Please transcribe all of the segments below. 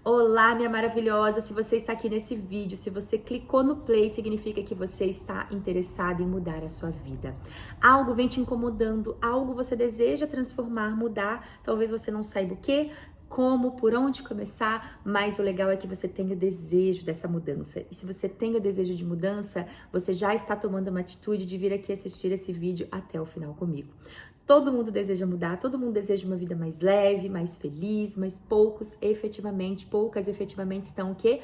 Olá, minha maravilhosa! Se você está aqui nesse vídeo, se você clicou no play, significa que você está interessada em mudar a sua vida. Algo vem te incomodando, algo você deseja transformar, mudar, talvez você não saiba o quê, como, por onde começar, mas o legal é que você tem o desejo dessa mudança. E se você tem o desejo de mudança, você já está tomando uma atitude de vir aqui assistir esse vídeo até o final comigo. Todo mundo deseja mudar, todo mundo deseja uma vida mais leve, mais feliz, mas poucas efetivamente estão o quê?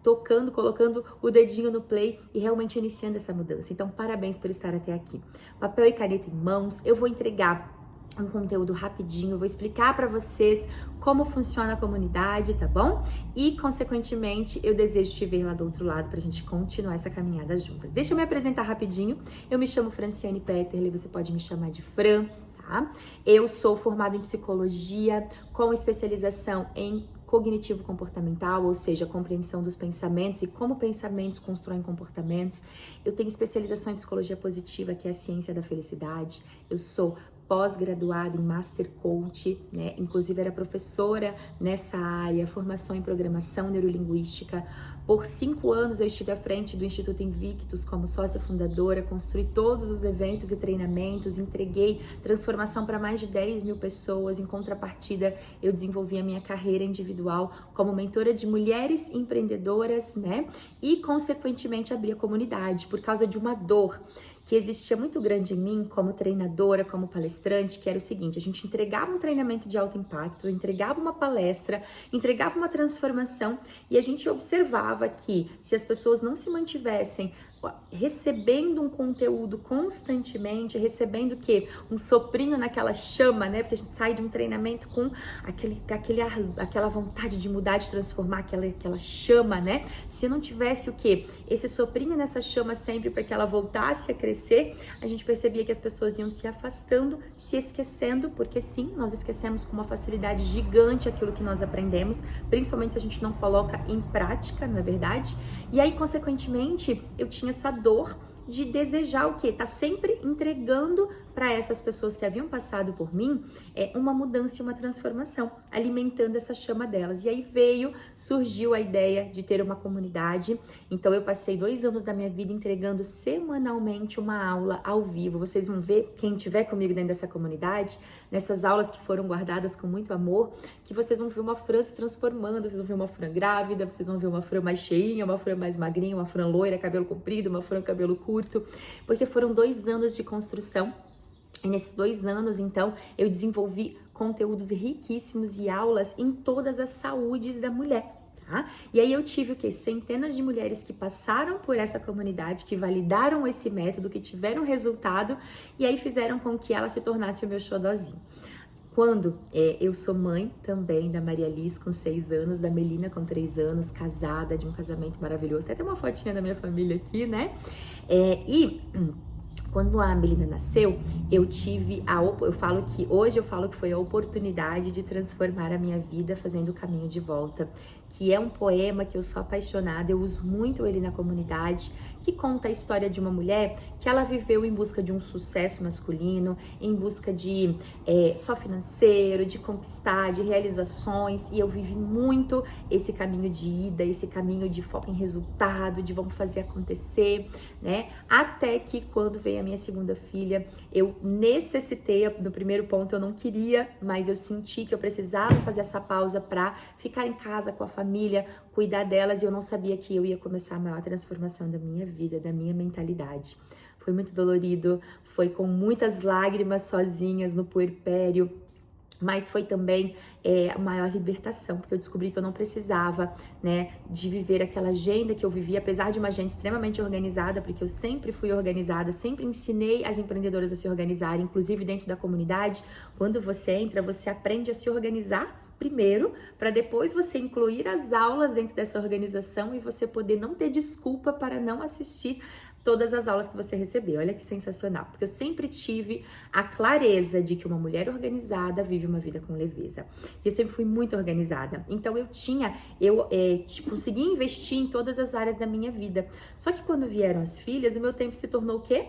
Tocando, colocando o dedinho no play e realmente iniciando essa mudança. Então, parabéns por estar até aqui. Papel e caneta em mãos, eu vou entregar um conteúdo rapidinho, vou explicar para vocês como funciona a comunidade, tá bom? E, consequentemente, eu desejo te ver lá do outro lado pra gente continuar essa caminhada juntas. Deixa eu me apresentar rapidinho. Eu me chamo Franciane Peterle, você pode me chamar de Fran, tá? Eu sou formada em psicologia com especialização em cognitivo comportamental, ou seja, a compreensão dos pensamentos e como pensamentos constroem comportamentos. Eu tenho especialização em psicologia positiva, que é a ciência da felicidade. Eu sou pós-graduada em Master Coach, né? Inclusive era professora nessa área, formação em programação neurolinguística. Por 5 anos eu estive à frente do Instituto Invictus como sócia fundadora, construí todos os eventos e treinamentos, entreguei transformação para mais de 10 mil pessoas. Em contrapartida, eu desenvolvi a minha carreira individual como mentora de mulheres empreendedoras, né? E, consequentemente, abri a comunidade por causa de uma dor que existia muito grande em mim como treinadora, como palestrante, que era o seguinte: a gente entregava um treinamento de alto impacto, entregava uma palestra, entregava uma transformação e a gente observava que se as pessoas não se mantivessem recebendo um conteúdo constantemente, recebendo o quê? Um soprinho naquela chama, né? Porque a gente sai de um treinamento com aquela vontade de mudar, de transformar, aquela chama, né? Se não tivesse o quê? Esse soprinho nessa chama sempre para que ela voltasse a crescer, a gente percebia que as pessoas iam se afastando, se esquecendo, porque sim, nós esquecemos com uma facilidade gigante aquilo que nós aprendemos, principalmente se a gente não coloca em prática, não é verdade? E aí, consequentemente, eu tinha essa dor de desejar o quê? Tá sempre entregando para essas pessoas que haviam passado por mim uma mudança e uma transformação, alimentando essa chama delas. E aí surgiu a ideia de ter uma comunidade. Então eu passei 2 anos da minha vida entregando semanalmente uma aula ao vivo. Vocês vão ver, quem estiver comigo dentro dessa comunidade, nessas aulas que foram guardadas com muito amor, que vocês vão ver uma Fran se transformando, vocês vão ver uma Fran grávida, vocês vão ver uma Fran mais cheinha, uma Fran mais magrinha, uma Fran loira, cabelo comprido, uma Fran cabelo curto, porque foram 2 anos de construção. E nesses 2 anos, então, eu desenvolvi conteúdos riquíssimos e aulas em todas as saúdes da mulher. Tá? E aí eu tive o quê? Centenas de mulheres que passaram por essa comunidade, que validaram esse método, que tiveram resultado e aí fizeram com que ela se tornasse o meu xodozinho. Quando eu sou mãe também da Maria Liz com 6 anos, da Melina com 3 anos, casada, de um casamento maravilhoso. Tem até uma fotinha da minha família aqui, né? Quando a Melina nasceu, hoje eu falo que foi a oportunidade de transformar a minha vida fazendo o caminho de volta, que é um poema que eu sou apaixonada, eu uso muito ele na comunidade, que conta a história de uma mulher que ela viveu em busca de um sucesso masculino, em busca de só financeiro, de conquistar, de realizações, e eu vivi muito esse caminho de ida, esse caminho de foco em resultado, de vamos fazer acontecer, né? Até que quando veio a minha segunda filha, eu necessitei, no primeiro ponto eu não queria, mas eu senti que eu precisava fazer essa pausa para ficar em casa com a família, cuidar delas, e eu não sabia que eu ia começar a maior transformação da minha vida, da minha mentalidade. Foi muito dolorido, foi com muitas lágrimas sozinhas no puerpério, mas foi também a maior libertação, porque eu descobri que eu não precisava, né, de viver aquela agenda que eu vivia, apesar de uma agenda extremamente organizada, porque eu sempre fui organizada, sempre ensinei as empreendedoras a se organizarem, inclusive dentro da comunidade. Quando você entra, você aprende a se organizar primeiro, para depois você incluir as aulas dentro dessa organização e você poder não ter desculpa para não assistir todas as aulas que você recebeu. Olha que sensacional, porque eu sempre tive a clareza de que uma mulher organizada vive uma vida com leveza. E eu sempre fui muito organizada. Então eu consegui investir em todas as áreas da minha vida. Só que quando vieram as filhas, o meu tempo se tornou o quê?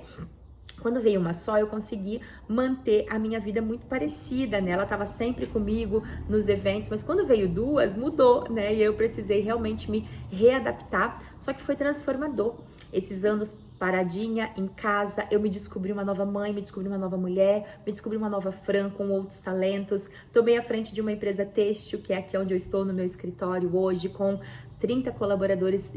Quando veio uma só, eu consegui manter a minha vida muito parecida, né? Ela estava sempre comigo nos eventos, mas quando veio duas, mudou, né? E eu precisei realmente me readaptar, só que foi transformador. Esses anos paradinha em casa, eu me descobri uma nova mãe, me descobri uma nova mulher, me descobri uma nova Fran com outros talentos. Tomei à frente de uma empresa têxtil, que é aqui onde eu estou no meu escritório hoje, com 30 colaboradores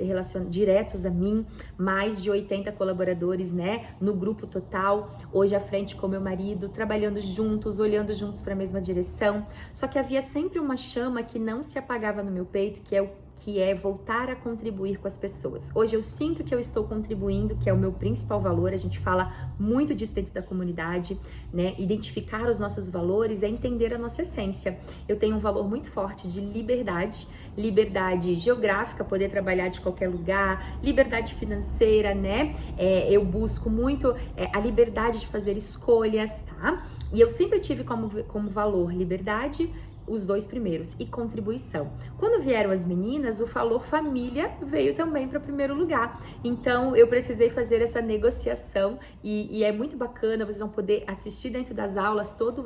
diretos a mim, mais de 80 colaboradores, né, no grupo total, hoje à frente com meu marido, trabalhando juntos, olhando juntos para a mesma direção. Só que havia sempre uma chama que não se apagava no meu peito, que é voltar a contribuir com as pessoas. Hoje eu sinto que eu estou contribuindo, que é o meu principal valor. A gente fala muito disso dentro da comunidade, né? Identificar os nossos valores é entender a nossa essência. Eu tenho um valor muito forte de liberdade geográfica, poder trabalhar de qualquer lugar, liberdade financeira, né? Eu busco muito a liberdade de fazer escolhas, tá? E eu sempre tive como valor liberdade, os dois primeiros, e contribuição. Quando vieram as meninas, o valor família veio também para o primeiro lugar. Então, eu precisei fazer essa negociação e é muito bacana, vocês vão poder assistir dentro das aulas toda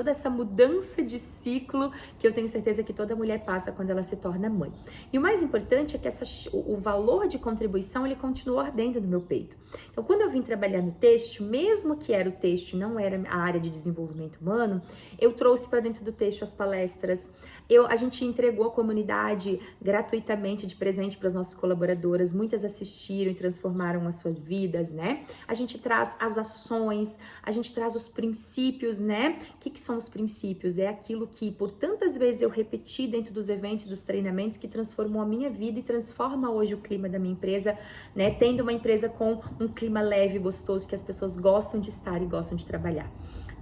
essa mudança de ciclo que eu tenho certeza que toda mulher passa quando ela se torna mãe. E o mais importante é que o valor de contribuição, ele continuou ardendo no meu peito. Então, quando eu vim trabalhar no têxtil, mesmo que era o têxtil, não era a área de desenvolvimento humano, eu trouxe para dentro do têxtil as palestras. A gente entregou a comunidade gratuitamente de presente para as nossas colaboradoras, muitas assistiram e transformaram as suas vidas, né? A gente traz as ações, a gente traz os princípios, né? O que são os princípios? É aquilo que por tantas vezes eu repeti dentro dos eventos, dos treinamentos, que transformou a minha vida e transforma hoje o clima da minha empresa, né? Tendo uma empresa com um clima leve, gostoso, que as pessoas gostam de estar e gostam de trabalhar.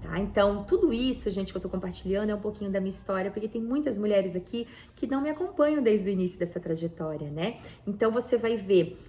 Tá? Então, tudo isso, gente, que eu tô compartilhando é um pouquinho da minha história, porque tem muitas mulheres aqui que não me acompanham desde o início dessa trajetória, né? Então, você vai ver,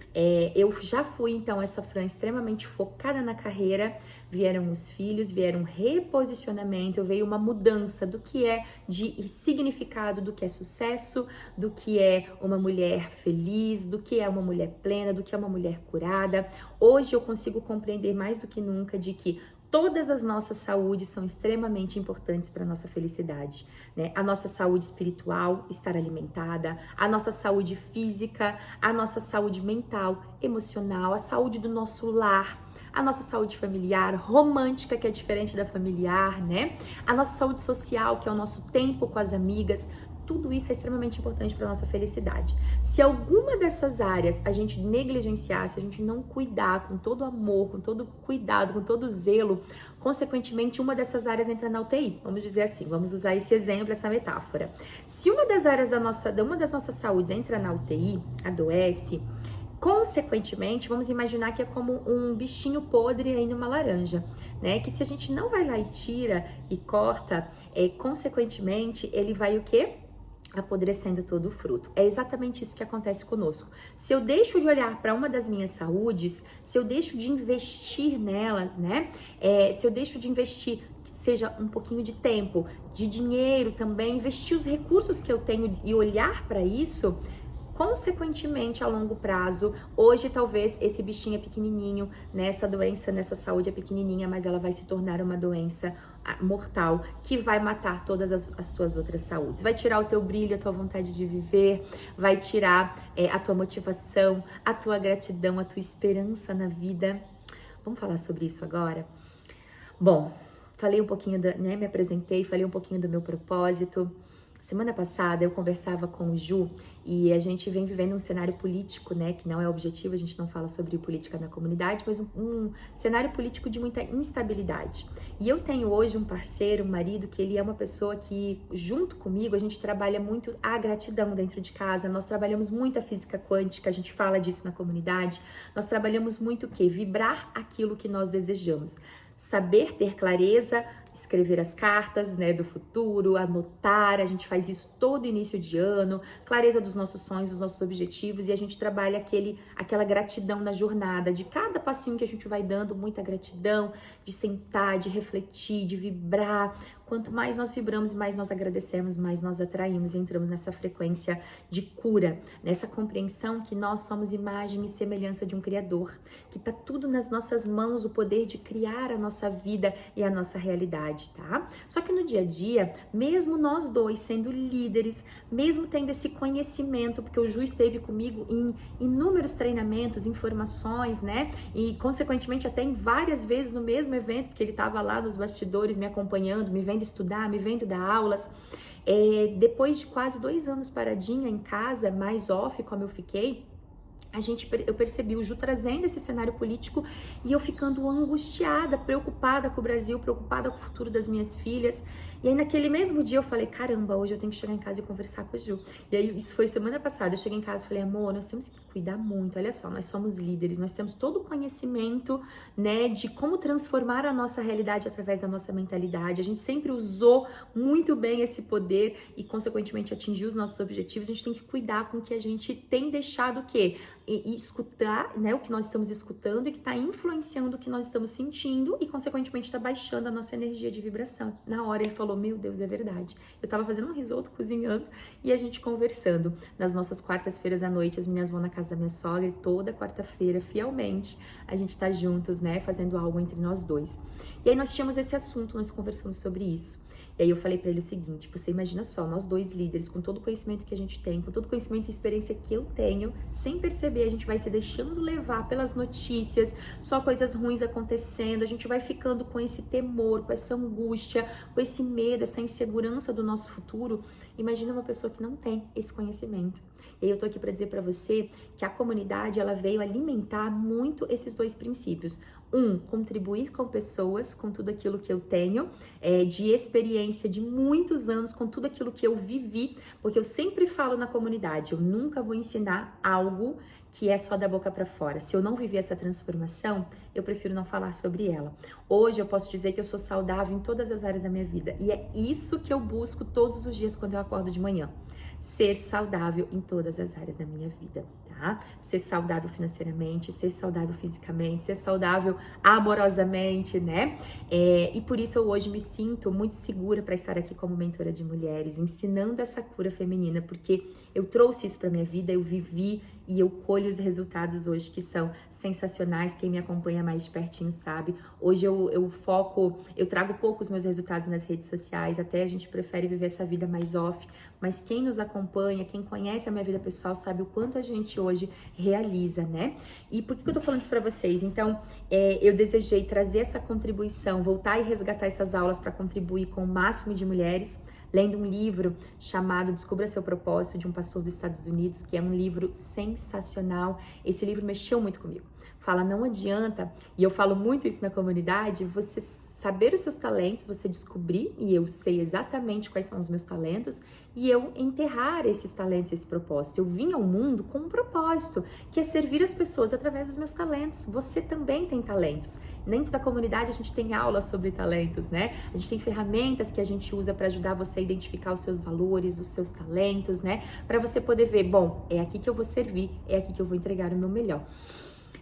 eu já fui, então, essa Fran extremamente focada na carreira, vieram os filhos, vieram um reposicionamento, veio uma mudança do que é de significado, do que é sucesso, do que é uma mulher feliz, do que é uma mulher plena, do que é uma mulher curada. Hoje eu consigo compreender mais do que nunca de que todas as nossas saúdes são extremamente importantes para a nossa felicidade, né? A nossa saúde espiritual, estar alimentada, a nossa saúde física, a nossa saúde mental, emocional, a saúde do nosso lar, a nossa saúde familiar, romântica, que é diferente da familiar, né? A nossa saúde social, que é o nosso tempo com as amigas. Tudo isso é extremamente importante para a nossa felicidade. Se alguma dessas áreas a gente negligenciar, se a gente não cuidar com todo amor, com todo cuidado, com todo zelo, consequentemente uma dessas áreas entra na UTI. Vamos dizer assim, vamos usar esse exemplo, essa metáfora. Se uma das áreas uma das nossas saúdes entra na UTI, adoece, consequentemente, vamos imaginar que é como um bichinho podre aí numa laranja, né? Que se a gente não vai lá e tira e corta, consequentemente, ele vai o quê? Apodrecendo todo o fruto. É exatamente isso que acontece conosco. Se eu deixo de olhar para uma das minhas saúdes, se eu deixo de investir nelas, né? Se eu deixo de investir, que seja um pouquinho de tempo, de dinheiro também, investir os recursos que eu tenho e olhar para isso, consequentemente, a longo prazo, hoje talvez esse bichinho é pequenininho, né? Essa doença, nessa saúde é pequenininha, mas ela vai se tornar uma doença mortal que vai matar todas as tuas outras saúdes. Vai tirar o teu brilho, a tua vontade de viver, vai tirar a tua motivação, a tua gratidão, a tua esperança na vida. Vamos falar sobre isso agora? Bom, falei um pouquinho, me apresentei, falei um pouquinho do meu propósito. Semana passada eu conversava com o Ju e a gente vem vivendo um cenário político, né, que não é objetivo, a gente não fala sobre política na comunidade, mas um cenário político de muita instabilidade. E eu tenho hoje um parceiro, um marido, que ele é uma pessoa que, junto comigo, a gente trabalha muito a gratidão dentro de casa, nós trabalhamos muito a física quântica, a gente fala disso na comunidade, nós trabalhamos muito o quê? Vibrar aquilo que nós desejamos. Saber ter clareza escrever as cartas, né, do futuro, anotar, a gente faz isso todo início de ano, clareza dos nossos sonhos, dos nossos objetivos, e a gente trabalha aquela gratidão na jornada, de cada passinho que a gente vai dando, muita gratidão, de sentar, de refletir, de vibrar. Quanto mais nós vibramos, mais nós agradecemos, mais nós atraímos e entramos nessa frequência de cura, nessa compreensão que nós somos imagem e semelhança de um Criador, que tá tudo nas nossas mãos, o poder de criar a nossa vida e a nossa realidade, tá? Só que no dia a dia, mesmo nós dois sendo líderes, mesmo tendo esse conhecimento, porque o Ju esteve comigo em inúmeros treinamentos, informações, né? E consequentemente até em várias vezes no mesmo evento, porque ele estava lá nos bastidores me acompanhando, me vendo estudar, me vendo dar aulas. Depois de quase 2 anos paradinha em casa, mais off como eu fiquei, eu percebi o Ju trazendo esse cenário político e eu ficando angustiada, preocupada com o Brasil, preocupada com o futuro das minhas filhas. E aí naquele mesmo dia eu falei, caramba, hoje eu tenho que chegar em casa e conversar com o Ju. E aí isso foi semana passada, eu cheguei em casa e falei, amor, nós temos que cuidar muito, olha só, nós somos líderes, nós temos todo o conhecimento, né, de como transformar a nossa realidade através da nossa mentalidade. A gente sempre usou muito bem esse poder e consequentemente atingiu os nossos objetivos. A gente tem que cuidar com o que a gente tem deixado o quê? E escutar, né, o que nós estamos escutando e que está influenciando o que nós estamos sentindo e, consequentemente, está baixando a nossa energia de vibração. Na hora ele falou, meu Deus, é verdade. Eu estava fazendo um risoto, cozinhando e a gente conversando. Nas nossas quartas-feiras à noite, as meninas vão na casa da minha sogra e toda quarta-feira, fielmente, a gente está juntos, né, fazendo algo entre nós dois. E aí nós tínhamos esse assunto, nós conversamos sobre isso. E aí eu falei pra ele o seguinte, você imagina só, nós dois líderes, com todo o conhecimento que a gente tem, com todo o conhecimento e experiência que eu tenho, sem perceber, a gente vai se deixando levar pelas notícias, só coisas ruins acontecendo, a gente vai ficando com esse temor, com essa angústia, com esse medo, essa insegurança do nosso futuro. Imagina uma pessoa que não tem esse conhecimento. E aí eu tô aqui para dizer para você que a comunidade, ela veio alimentar muito esses 2 princípios. Contribuir com pessoas, com tudo aquilo que eu tenho, de experiência de muitos anos, com tudo aquilo que eu vivi, porque eu sempre falo na comunidade, eu nunca vou ensinar algo que é só da boca para fora. Se eu não viver essa transformação, eu prefiro não falar sobre ela. Hoje eu posso dizer que eu sou saudável em todas as áreas da minha vida, e é isso que eu busco todos os dias quando eu acordo de manhã. Ser saudável em todas as áreas da minha vida, tá? Ser saudável financeiramente, ser saudável fisicamente, ser saudável amorosamente, né? E por isso eu hoje me sinto muito segura para estar aqui como mentora de mulheres, ensinando essa cura feminina, porque eu trouxe isso para minha vida, eu vivi e eu colho os resultados hoje que são sensacionais. Quem me acompanha mais de pertinho sabe. Hoje eu trago pouco os meus resultados nas redes sociais, até a gente prefere viver essa vida mais off, mas quem nos acompanha, quem conhece a minha vida pessoal sabe o quanto a gente hoje realiza, né? E por que eu tô falando isso pra vocês? Então, eu desejei trazer essa contribuição, voltar e resgatar essas aulas para contribuir com o máximo de mulheres, lendo um livro chamado Descubra Seu Propósito, de um pastor dos Estados Unidos, que é um livro sensacional. Esse livro mexeu muito comigo. Fala, não adianta, e eu falo muito isso na comunidade, você saber os seus talentos, você descobrir, e eu sei exatamente quais são os meus talentos, e eu enterrar esses talentos, esse propósito. Eu vim ao mundo com um propósito, que é servir as pessoas através dos meus talentos. Você também tem talentos. Dentro da comunidade a gente tem aulas sobre talentos, né? A gente tem ferramentas que a gente usa para ajudar você a identificar os seus valores, os seus talentos, né? Para você poder ver, bom, é aqui que eu vou servir, é aqui que eu vou entregar o meu melhor.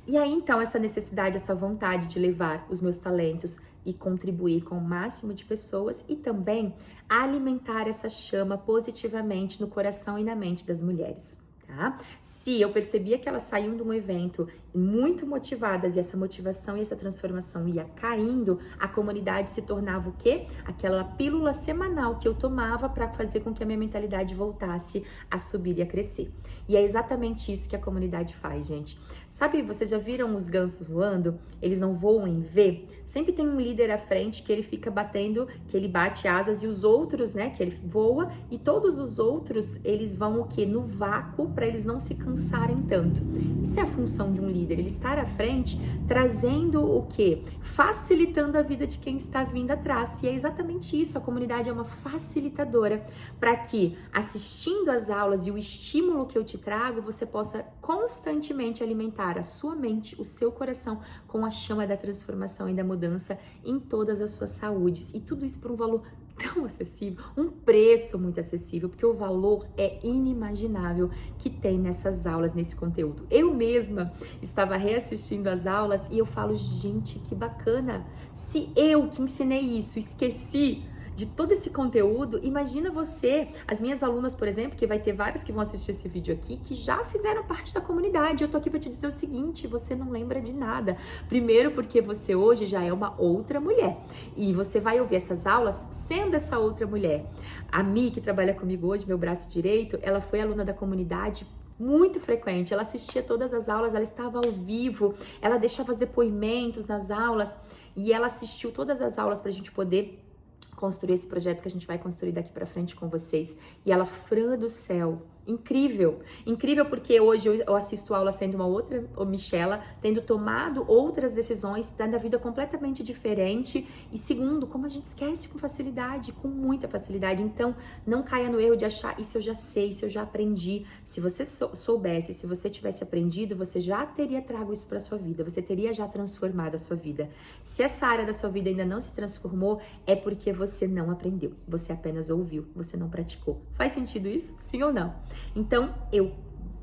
E aí, então, essa necessidade, essa vontade de levar os meus talentos e contribuir com o máximo de pessoas e também alimentar essa chama positivamente no coração e na mente das mulheres. Tá? Se eu percebia que elas saíam de um evento muito motivadas e essa motivação e essa transformação ia caindo, a comunidade se tornava o quê? Aquela pílula semanal que eu tomava para fazer com que a minha mentalidade voltasse a subir e a crescer. E é exatamente isso que a comunidade faz, gente. Sabe, vocês já viram os gansos voando? Eles não voam em V? Sempre tem um líder à frente que ele fica batendo, que ele bate asas, e os outros, né, que ele voa, e todos os outros, eles vão o quê? No vácuo, para eles não se cansarem tanto. Isso é a função de um líder, ele estar à frente, trazendo o quê? Facilitando a vida de quem está vindo atrás. E é exatamente isso, a comunidade é uma facilitadora para que, assistindo às aulas e o estímulo que eu te trago, você possa constantemente alimentar a sua mente, o seu coração com a chama da transformação e da mudança em todas as suas saúdes. E tudo isso por um valor tão acessível, um preço muito acessível, porque o valor é inimaginável que tem nessas aulas, nesse conteúdo. Eu mesma estava reassistindo as aulas e eu falo, gente, que bacana! Se eu que ensinei isso esqueci de todo esse conteúdo, imagina você, as minhas alunas, por exemplo, que vai ter várias que vão assistir esse vídeo aqui, que já fizeram parte da comunidade. Eu tô aqui para te dizer o seguinte, você não lembra de nada. Primeiro porque você hoje já é uma outra mulher e você vai ouvir essas aulas sendo essa outra mulher. A Mi, que trabalha comigo hoje, meu braço direito, ela foi aluna da comunidade muito frequente, ela assistia todas as aulas, ela estava ao vivo, ela deixava os depoimentos nas aulas e ela assistiu todas as aulas para a gente poder construir esse projeto que a gente vai construir daqui pra frente com vocês. E ela, Fran do céu, incrível. Incrível porque hoje eu assisto aula sendo uma outra Michela, tendo tomado outras decisões, tendo a vida completamente diferente. E segundo, como a gente esquece com facilidade, com muita facilidade. Então, não caia no erro de achar, isso eu já sei, isso eu já aprendi. Se você soubesse, se você tivesse aprendido, você já teria trago isso pra sua vida. Você teria já transformado a sua vida. Se essa área da sua vida ainda não se transformou, é porque você não aprendeu. Você apenas ouviu, você não praticou. Faz sentido isso? Sim ou não? Então, eu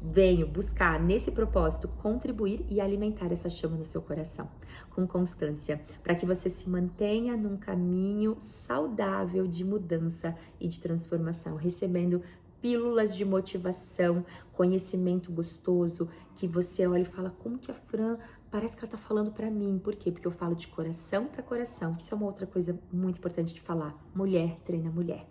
venho buscar, nesse propósito, contribuir e alimentar essa chama no seu coração, com constância, para que você se mantenha num caminho saudável de mudança e de transformação, recebendo pílulas de motivação, conhecimento gostoso, que você olha e fala, como que a Fran, parece que ela tá falando pra mim. Por quê? Porque eu falo de coração para coração. Isso é uma outra coisa muito importante de falar. Mulher treina mulher.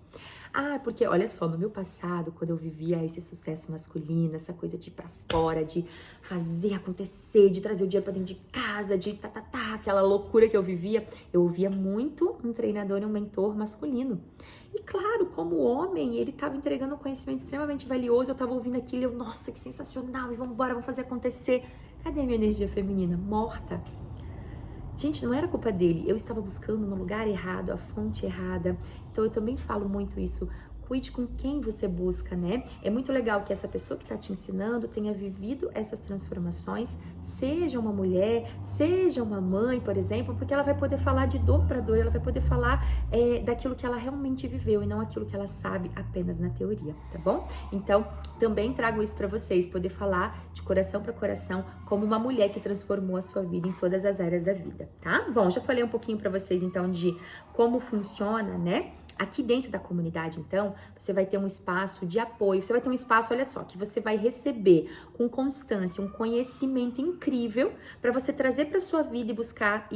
Ah, porque olha só, no meu passado, quando eu vivia esse sucesso masculino, essa coisa de ir pra fora, de fazer acontecer, de trazer o dinheiro pra dentro de casa, de aquela loucura que eu vivia, eu ouvia muito um treinador e um mentor masculino. E claro, como homem, ele estava entregando um conhecimento extremamente valioso, eu estava ouvindo aquilo e eu, nossa, que sensacional, e vamos embora, vamos fazer acontecer. Cadê a minha energia feminina? Morta. Gente, não era culpa dele, eu estava buscando no lugar errado, a fonte errada. Então eu também falo muito isso. Cuide com quem você busca, né? É muito legal que essa pessoa que está te ensinando tenha vivido essas transformações, seja uma mulher, seja uma mãe, por exemplo, porque ela vai poder falar de dor para dor, ela vai poder falar daquilo que ela realmente viveu e não aquilo que ela sabe apenas na teoria, tá bom? Então, também trago isso para vocês, poder falar de coração para coração como uma mulher que transformou a sua vida em todas as áreas da vida, tá? Bom, já falei um pouquinho para vocês então de como funciona, né? Aqui dentro da comunidade, então, você vai ter um espaço de apoio, você vai ter um espaço, olha só, que você vai receber com constância um conhecimento incrível para você trazer para sua vida e buscar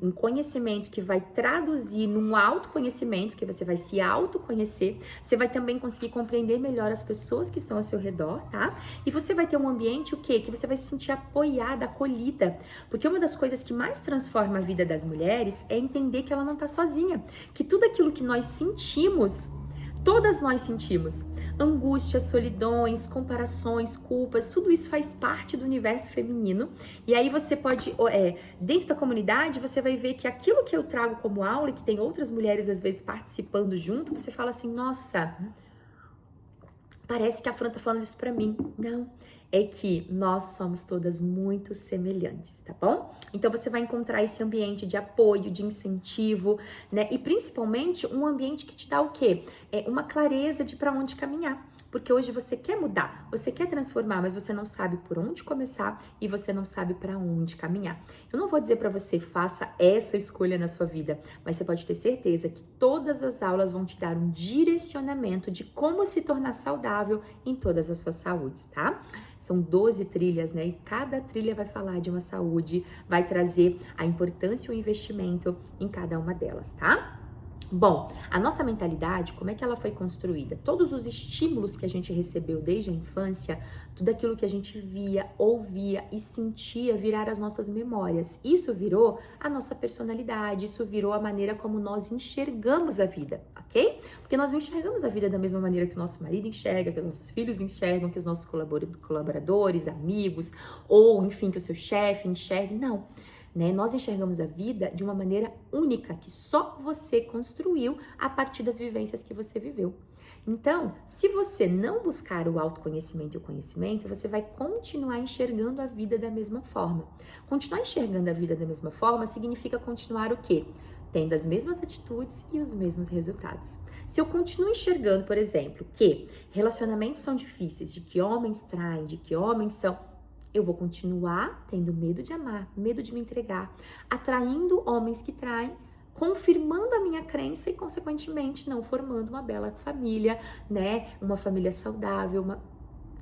um conhecimento que vai traduzir num autoconhecimento, que você vai se autoconhecer, você vai também conseguir compreender melhor as pessoas que estão ao seu redor, tá? E você vai ter um ambiente, o quê? Que você vai se sentir apoiada, acolhida, porque uma das coisas que mais transforma a vida das mulheres é entender que ela não tá sozinha, que tudo aquilo que nós sentimos, todas nós sentimos, angústias, solidões, comparações, culpas, tudo isso faz parte do universo feminino. E aí você pode, dentro da comunidade, você vai ver que aquilo que eu trago como aula e que tem outras mulheres às vezes participando junto, você fala assim, nossa, parece que a Fran tá falando isso pra mim. Não, é que nós somos todas muito semelhantes, tá bom? Então você vai encontrar esse ambiente de apoio, de incentivo, né? E principalmente um ambiente que te dá o quê? Uma clareza de para onde caminhar. Porque hoje você quer mudar, você quer transformar, mas você não sabe por onde começar e você não sabe para onde caminhar. Eu não vou dizer para você faça essa escolha na sua vida, mas você pode ter certeza que todas as aulas vão te dar um direcionamento de como se tornar saudável em todas as suas saúdes, tá? São 12 trilhas, né? E cada trilha vai falar de uma saúde, vai trazer a importância e o investimento em cada uma delas, tá? Bom, a nossa mentalidade, como é que ela foi construída? Todos os estímulos que a gente recebeu desde a infância, tudo aquilo que a gente via, ouvia e sentia virar as nossas memórias. Isso virou a nossa personalidade, isso virou a maneira como nós enxergamos a vida, ok? Porque nós não enxergamos a vida da mesma maneira que o nosso marido enxerga, que os nossos filhos enxergam, que os nossos colaboradores, amigos, ou enfim, que o seu chefe enxergue, não. Né? Nós enxergamos a vida de uma maneira única, que só você construiu a partir das vivências que você viveu. Então, se você não buscar o autoconhecimento e o conhecimento, você vai continuar enxergando a vida da mesma forma. Continuar enxergando a vida da mesma forma significa continuar o quê? Tendo as mesmas atitudes e os mesmos resultados. Se eu continuo enxergando, por exemplo, que relacionamentos são difíceis, de que homens traem, de que homens são... eu vou continuar tendo medo de amar, medo de me entregar, atraindo homens que traem, confirmando a minha crença e, consequentemente, não formando uma bela família, né? Uma família saudável,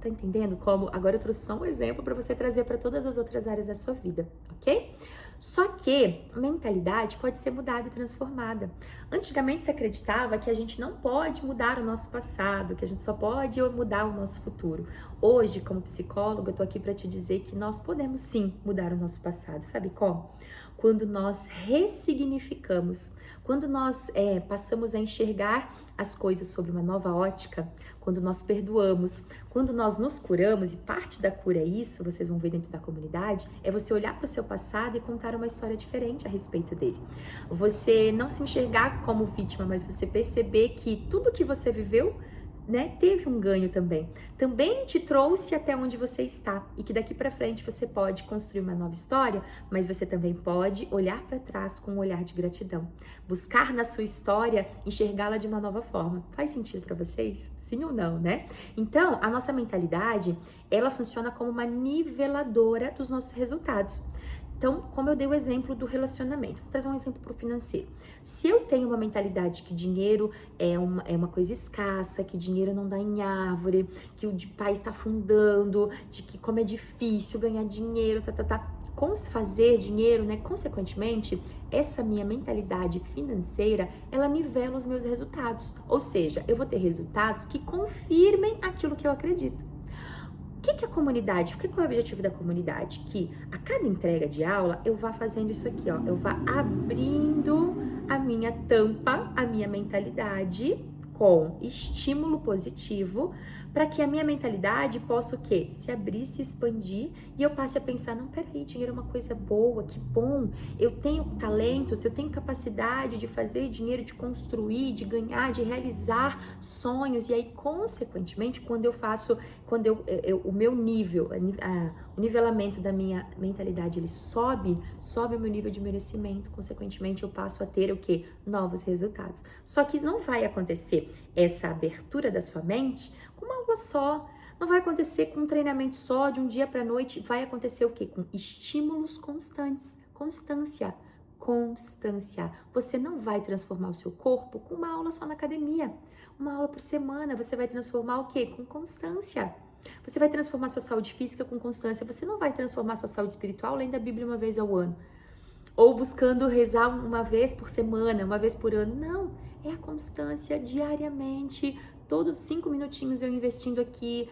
Tá entendendo como? Agora eu trouxe só um exemplo para você trazer para todas as outras áreas da sua vida, ok? Só que a mentalidade pode ser mudada e transformada. Antigamente se acreditava que a gente não pode mudar o nosso passado, que a gente só pode mudar o nosso futuro. Hoje, como psicóloga, eu tô aqui para te dizer que nós podemos sim mudar o nosso passado. Sabe como? Quando nós ressignificamos, quando nós passamos a enxergar as coisas sob uma nova ótica, quando nós perdoamos, quando nós nos curamos, e parte da cura é isso, vocês vão ver dentro da comunidade, é você olhar para o seu passado e contar uma história diferente a respeito dele. Você não se enxergar como vítima, mas você perceber que tudo que você viveu, né, teve um ganho também te trouxe até onde você está, e que daqui para frente você pode construir uma nova história, mas você também pode olhar para trás com um olhar de gratidão, buscar na sua história enxergá-la de uma nova forma. Faz sentido para vocês? Sim ou não, né? Então, a nossa mentalidade, ela funciona como uma niveladora dos nossos resultados. Então, como eu dei o exemplo do relacionamento, vou trazer um exemplo para o financeiro. Se eu tenho uma mentalidade que dinheiro é uma coisa escassa, que dinheiro não dá em árvore, que o país está afundando, de que como é difícil ganhar dinheiro, fazer dinheiro, né? Consequentemente, essa minha mentalidade financeira, ela nivela os meus resultados. Ou seja, eu vou ter resultados que confirmem aquilo que eu acredito. O que é a comunidade? Qual é o objetivo da comunidade? Que a cada entrega de aula eu vá fazendo isso aqui, ó. Eu vá abrindo a minha tampa, a minha mentalidade com estímulo positivo, para que a minha mentalidade possa o quê? Se abrir, se expandir, e eu passe a pensar, não, peraí, dinheiro é uma coisa boa, que bom, eu tenho talentos, eu tenho capacidade de fazer dinheiro, de construir, de ganhar, de realizar sonhos, e aí, consequentemente, quando o meu nível, o nivelamento da minha mentalidade, ele sobe o meu nível de merecimento, consequentemente, eu passo a ter o quê? Novos resultados. Só que não vai acontecer essa abertura da sua mente com uma aula só, não vai acontecer com um treinamento só, de um dia para a noite, vai acontecer o quê? Com estímulos constantes, constância. Você não vai transformar o seu corpo com uma aula só na academia, uma aula por semana, você vai transformar o quê? Com constância. Você vai transformar sua saúde física com constância, você não vai transformar sua saúde espiritual lendo a Bíblia uma vez ao ano, ou buscando rezar uma vez por semana, uma vez por ano, não, é a constância diariamente, todos 5 minutinhos eu investindo aqui,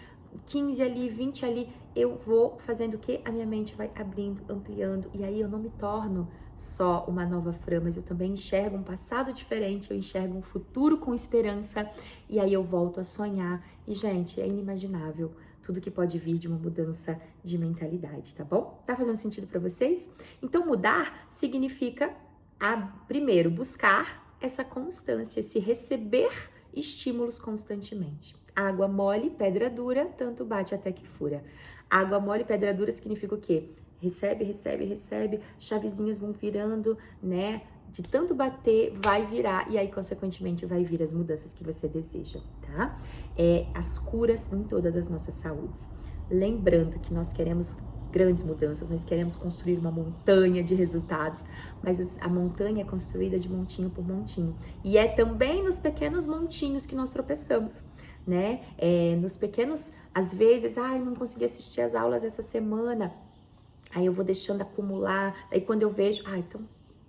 15 ali, 20 ali, eu vou fazendo o quê? A minha mente vai abrindo, ampliando, e aí eu não me torno só uma nova Fran, mas eu também enxergo um passado diferente, eu enxergo um futuro com esperança, e aí eu volto a sonhar, e gente, é inimaginável tudo que pode vir de uma mudança de mentalidade, tá bom? Tá fazendo sentido para vocês? Então, mudar significa, primeiro, buscar essa constância, se receber estímulos constantemente. Água mole, pedra dura, tanto bate até que fura. Água mole, pedra dura significa o quê? Recebe, chavezinhas vão virando, né? De tanto bater, vai virar, e aí, consequentemente, vai vir as mudanças que você deseja, tá? As curas em todas as nossas saúdes. Lembrando que nós queremos grandes mudanças, nós queremos construir uma montanha de resultados, mas a montanha é construída de montinho por montinho. E é também nos pequenos montinhos que nós tropeçamos, né? Nos pequenos, às vezes, eu não consegui assistir as aulas essa semana, aí eu vou deixando acumular, aí quando eu vejo, então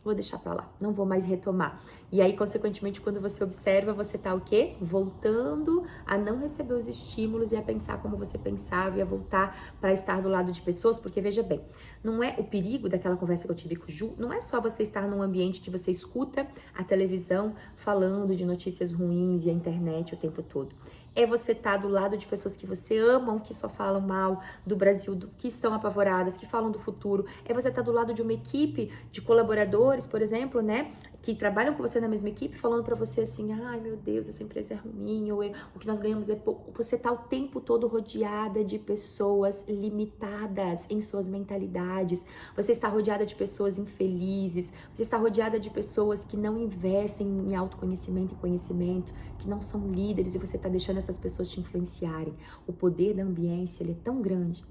vou deixar pra lá, não vou mais retomar. E aí, consequentemente, quando você observa, você tá o quê? Voltando a não receber os estímulos e a pensar como você pensava e a voltar para estar do lado de pessoas, porque veja bem, não é o perigo daquela conversa que eu tive com o Ju, não é só você estar num ambiente que você escuta a televisão falando de notícias ruins e a internet o tempo todo. É você estar do lado de pessoas que você ama, que só falam mal do Brasil, que estão apavoradas, que falam do futuro. É você estar do lado de uma equipe de colaboradores, por exemplo, né, que trabalham com você na mesma equipe, falando pra você assim, ai meu Deus, essa empresa é ruim, ou o que nós ganhamos é pouco. Você tá o tempo todo rodeada de pessoas limitadas em suas mentalidades. Você está rodeada de pessoas infelizes. Você está rodeada de pessoas que não investem em autoconhecimento e conhecimento, que não são líderes, e você tá deixando essas pessoas te influenciarem. O poder da ambiência, ele é tão grande,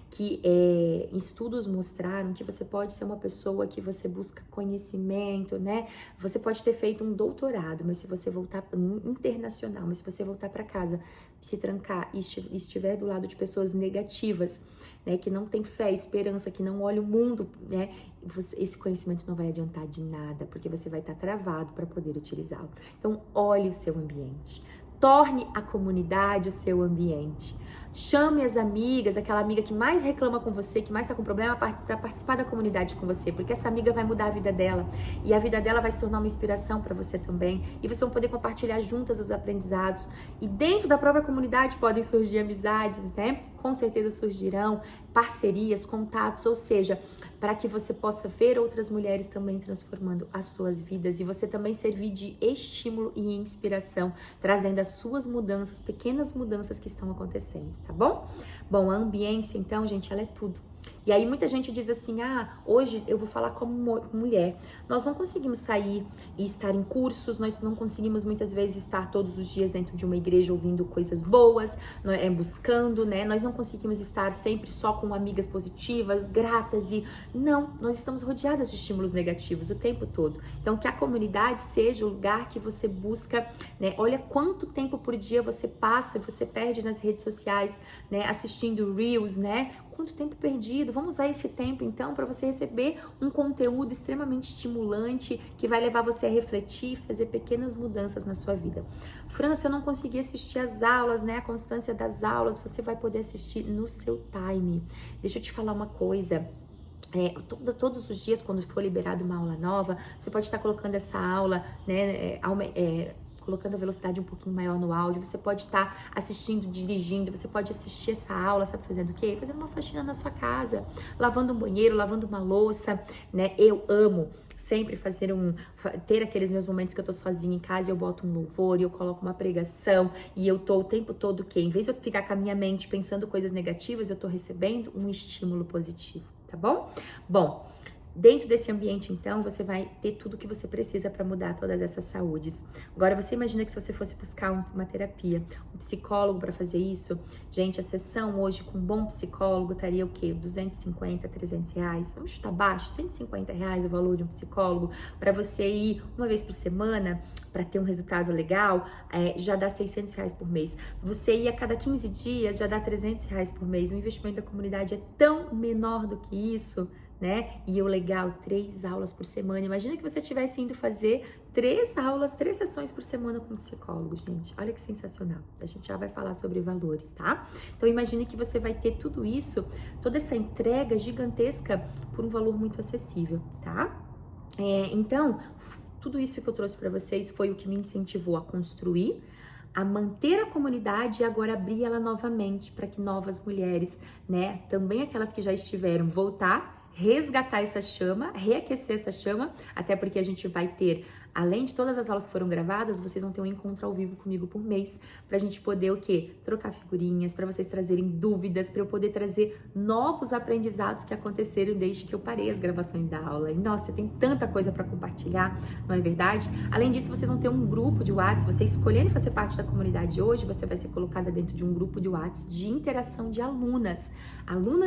que estudos mostraram que você pode ser uma pessoa que você busca conhecimento, né? Você pode ter feito um doutorado, mas se você voltar internacional, mas se você voltar para casa, se trancar e estiver do lado de pessoas negativas, né, que não tem fé, esperança, que não olha o mundo, né, esse conhecimento não vai adiantar de nada, porque você vai estar travado para poder utilizá-lo. Então, olhe o seu ambiente. Torne a comunidade o seu ambiente. Chame as amigas, aquela amiga que mais reclama com você, que mais está com problema, para participar da comunidade com você, porque essa amiga vai mudar a vida dela e a vida dela vai se tornar uma inspiração para você também, e vocês vão poder compartilhar juntas os aprendizados. E dentro da própria comunidade podem surgir amizades, né? Com certeza surgirão parcerias, contatos, ou seja, para que você possa ver outras mulheres também transformando as suas vidas e você também servir de estímulo e inspiração, trazendo as suas mudanças, pequenas mudanças que estão acontecendo, tá bom? Bom, a ambiência, então, gente, ela é tudo. E aí muita gente diz assim, hoje eu vou falar como mulher. Nós não conseguimos sair e estar em cursos, nós não conseguimos muitas vezes estar todos os dias dentro de uma igreja ouvindo coisas boas, buscando, né? Nós não conseguimos estar sempre só com amigas positivas, gratas e... Não, nós estamos rodeadas de estímulos negativos o tempo todo. Então, que a comunidade seja o lugar que você busca, né? Olha quanto tempo por dia você passa, você perde nas redes sociais, né? Assistindo Reels, né? Quanto tempo perdido? Vamos usar esse tempo então para você receber um conteúdo extremamente estimulante que vai levar você a refletir e fazer pequenas mudanças na sua vida. França, eu não consegui assistir as aulas, né? A constância das aulas, você vai poder assistir no seu time. Deixa eu te falar uma coisa. Todos os dias, quando for liberada uma aula nova, você pode estar colocando essa aula, né? Colocando a velocidade um pouquinho maior no áudio, você pode estar assistindo, dirigindo, você pode assistir essa aula, sabe fazendo o quê? Fazendo uma faxina na sua casa, lavando um banheiro, lavando uma louça, né? Eu amo sempre ter aqueles meus momentos que eu tô sozinha em casa e eu boto um louvor e eu coloco uma pregação e eu tô o tempo todo o quê? Em vez de eu ficar com a minha mente pensando coisas negativas, eu tô recebendo um estímulo positivo, tá bom? Bom, dentro desse ambiente, então, você vai ter tudo o que você precisa para mudar todas essas saúdes. Agora, você imagina que se você fosse buscar uma terapia, um psicólogo para fazer isso, gente, a sessão hoje com um bom psicólogo estaria o quê? 250, 300 reais? Vamos chutar baixo, 150 reais o valor de um psicólogo para você ir uma vez por semana para ter um resultado legal, já dá 600 reais por mês. Você ir a cada 15 dias, já dá 300 reais por mês. O investimento da comunidade é tão menor do que isso, né? E o legal, 3 aulas por semana. Imagina que você estivesse indo fazer 3 sessões por semana com um psicólogo, gente. Olha que sensacional. A gente já vai falar sobre valores, tá? Então imagine que você vai ter tudo isso, toda essa entrega gigantesca por um valor muito acessível, tá? Então, tudo isso que eu trouxe para vocês foi o que me incentivou a construir, a manter a comunidade e agora abrir ela novamente para que novas mulheres, né, também aquelas que já estiveram, voltar, resgatar essa chama, reaquecer essa chama, até porque a gente vai ter, além de todas as aulas que foram gravadas, vocês vão ter um encontro ao vivo comigo por mês, pra gente poder o quê? Trocar figurinhas, pra vocês trazerem dúvidas, pra eu poder trazer novos aprendizados que aconteceram desde que eu parei as gravações da aula. E nossa, tem tanta coisa pra compartilhar, não é verdade? Além disso, vocês vão ter um grupo de WhatsApp, você escolhendo fazer parte da comunidade hoje, você vai ser colocada dentro de um grupo de WhatsApp de interação de alunas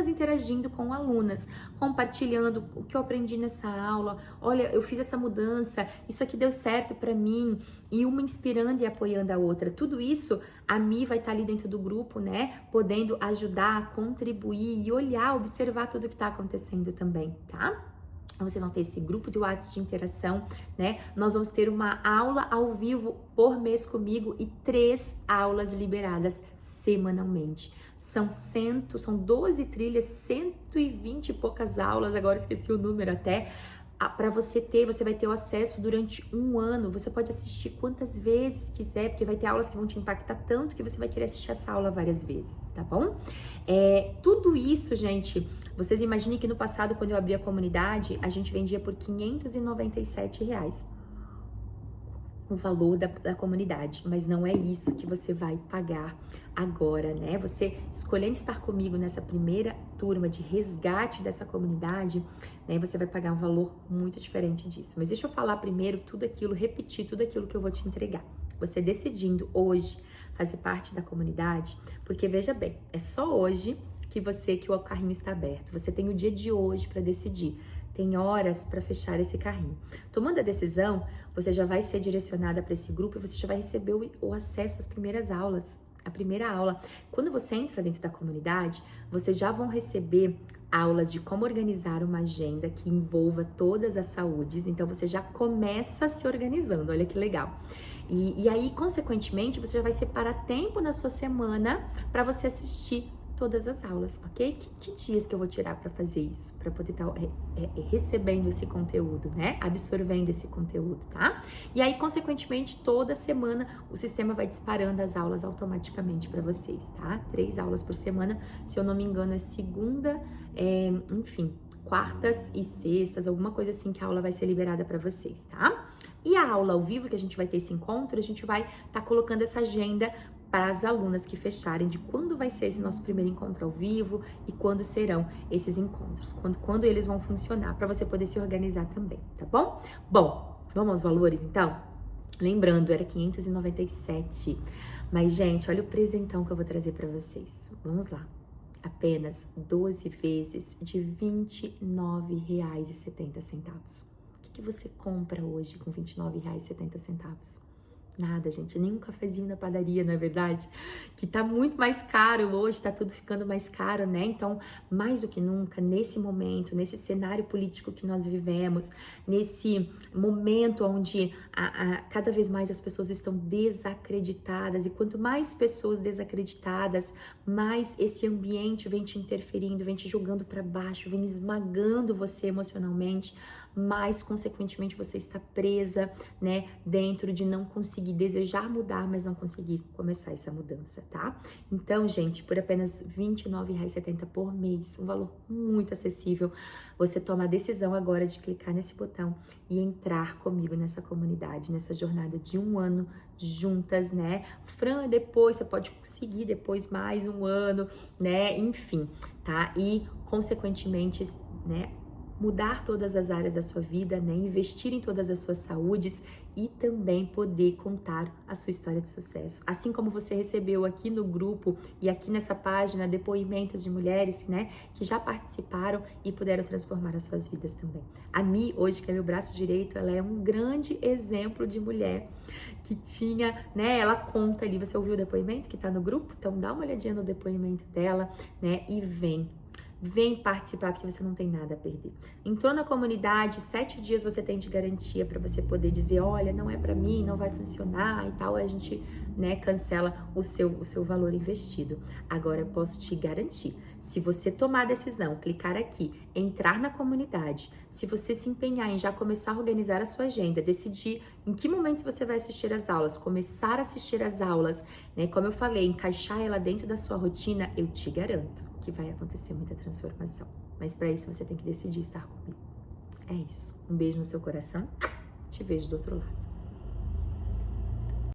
interagindo com alunas, compartilhando o que eu aprendi nessa aula, olha, eu fiz essa mudança, isso aqui deu certo pra mim, e uma inspirando e apoiando a outra. Tudo isso, a Mi vai estar ali dentro do grupo, né, podendo ajudar, contribuir e olhar, observar tudo que tá acontecendo também, tá? Vocês vão ter esse grupo de WhatsApp de interação, né? Nós vamos ter uma aula ao vivo por mês comigo e 3 aulas liberadas semanalmente. São 12 trilhas, 120 e poucas aulas, agora esqueci o número até. Para você vai ter o acesso durante um ano. Você pode assistir quantas vezes quiser, porque vai ter aulas que vão te impactar tanto que você vai querer assistir essa aula várias vezes, tá bom? Tudo isso, gente, vocês imaginem que no passado, quando eu abri a comunidade, a gente vendia por R$597 o valor da comunidade, mas não é isso que você vai pagar agora, né? Você escolhendo estar comigo nessa primeira turma de resgate dessa comunidade, né? Você vai pagar um valor muito diferente disso. Mas deixa eu falar primeiro repetir tudo aquilo que eu vou te entregar. Você decidindo hoje fazer parte da comunidade, porque veja bem, é só hoje que o carrinho está aberto. Você tem o dia de hoje para decidir. Tem horas para fechar esse carrinho. Tomando a decisão, você já vai ser direcionada para esse grupo e você já vai receber o acesso às primeiras aulas. A primeira aula. Quando você entra dentro da comunidade, vocês já vão receber aulas de como organizar uma agenda que envolva todas as saúdes. Então, você já começa se organizando. Olha que legal. E aí, consequentemente, você já vai separar tempo na sua semana para você assistir todas as aulas, ok? Que dias que eu vou tirar para fazer isso? Para poder estar recebendo esse conteúdo, né? Absorvendo esse conteúdo, tá? E aí, consequentemente, toda semana o sistema vai disparando as aulas automaticamente para vocês, tá? 3 aulas por semana, se eu não me engano, é segunda, enfim, quartas e sextas, alguma coisa assim que a aula vai ser liberada para vocês, tá? E a aula ao vivo, que a gente vai ter esse encontro, a gente vai estar colocando essa agenda para as alunas que fecharem de quando vai ser esse nosso primeiro encontro ao vivo e quando serão esses encontros, quando eles vão funcionar, para você poder se organizar também, tá bom? Bom, vamos aos valores então? Lembrando, era 597, mas gente, olha o presentão que eu vou trazer para vocês. Vamos lá. Apenas 12 vezes de R$29,70. O que você compra hoje com R$29,70? Nada, gente, nem um cafezinho na padaria, não é verdade? Que tá muito mais caro hoje, tá tudo ficando mais caro, né? Então, mais do que nunca, nesse momento, nesse cenário político que nós vivemos, nesse momento onde cada vez mais as pessoas estão desacreditadas, e quanto mais pessoas desacreditadas, mais esse ambiente vem te interferindo, vem te jogando para baixo, vem esmagando você emocionalmente, mais consequentemente você está presa, né, dentro de não conseguir desejar mudar, mas não conseguir começar essa mudança, tá? Então, gente, por apenas R$29,70 por mês, um valor muito acessível, você toma a decisão agora de clicar nesse botão e entrar comigo nessa comunidade, nessa jornada de um ano juntas, né? Fran, depois você pode conseguir depois mais um ano, né? Enfim, tá? E, consequentemente, né, mudar todas as áreas da sua vida, né? Investir em todas as suas saúdes e também poder contar a sua história de sucesso. Assim como você recebeu aqui no grupo e aqui nessa página depoimentos de mulheres, né, que já participaram e puderam transformar as suas vidas também. A Mi, hoje, que é meu braço direito, ela é um grande exemplo de mulher que tinha, né, ela conta ali, você ouviu o depoimento que tá no grupo? Então dá uma olhadinha no depoimento dela, né, e Vem participar, porque você não tem nada a perder. Entrou na comunidade, 7 dias você tem de garantia para você poder dizer, olha, não é para mim, não vai funcionar e tal. Aí a gente, né, cancela o seu valor investido. Agora eu posso te garantir, se você tomar a decisão, clicar aqui, entrar na comunidade, se você se empenhar em já começar a organizar a sua agenda, decidir em que momentos você vai assistir as aulas, começar a assistir as aulas, né, como eu falei, encaixar ela dentro da sua rotina, eu te garanto que vai acontecer muita transformação. Mas para isso você tem que decidir estar comigo. É isso. Um beijo no seu coração. Te vejo do outro lado.